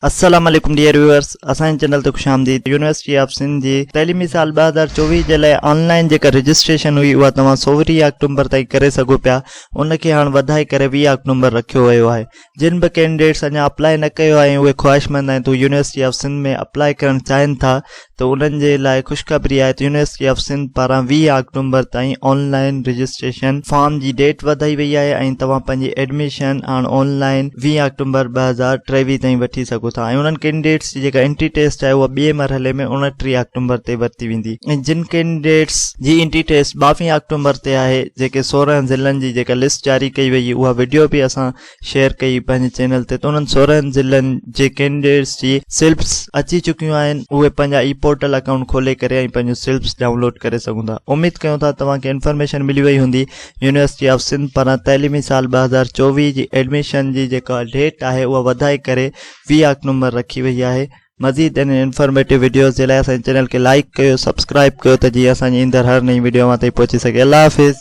अस्सलाम वालेकुम dear viewers, असांजे चैनल ते खुशामदीद। यूनिवर्सिटी ऑफ सिंध जी तैलीमी साल 2024 जे लाइ ऑनलाइन जेका रजिस्ट्रेशन हुई उहा तव्हां 16 अक्टूबर ताईं करे सघो पिया। उनखे हाणे वधाए करे 20 अक्टूबर रखियो वियो आहे। जिन बि कैंडिडेट्स अञा अप्लाई न कयो आहे उहे ख़्वाहिशमंद आहिनि त यूनिवर्सिटी ऑफ सिंध में अप्लाई करणु चाहिनि था त उन्हनि जे लाइ ख़ुशख़बरी आहे त यूनिवर्सिटी ऑफ सिंध पारां 20 अक्टूबर ताईं ऑनलाइन रजिस्ट्रेशन फॉर्म जी डेट वधाई वई आहे ऐं तव्हां पंहिंजी एडमिशन हाणे ऑनलाइन 20 अक्टूबर 2023 ताईं वठी सघो था। उन्हनि कैंडिडेट्स जी जेका एंट्री टेस्ट आहे उहा ॿिए मरहले में 29 अक्टूबर ते वरिती वेंदी ऐं जिन कैंडिडेट्स जी एंट्री टेस्ट 22 अक्टूबर ते आहे, जेके 16 ज़िलनि जी जेका लिस्ट जारी कई वई उहा वीडियो बि असां शेयर कई पंहिंजे चैनल ते। त उन्हनि 16 ज़िलनि जे कैंडिडेट्स जी स्लिप्स अची चुकियूं आहिनि। उहे पंहिंजा ई पोर्टल अकाउंट खोले करे ऐं पंहिंजूं स्लिप्स डाउनलोड करे सघूं था। उमेद कयूं था तव्हांखे इन्फॉर्मेशन मिली वई हूंदी। यूनिवर्सिटी ऑफ सिंध पारां तैलीमी साल 2024 जी एडमिशन जी जेका डेट आहे उहा वधाए करे 20 अक्टूबर रखी वई आहे। मज़ीद इन इंफॉर्मेटिव वीडियोस जे लाइ असांजे चैनल खे लाइक कयो, सब्सक्राइब कयो त जीअं असांजी ईंदड़ हर नई वीडियो मां ताईं पहुची सघे। अल्लाह हाफ़िज़।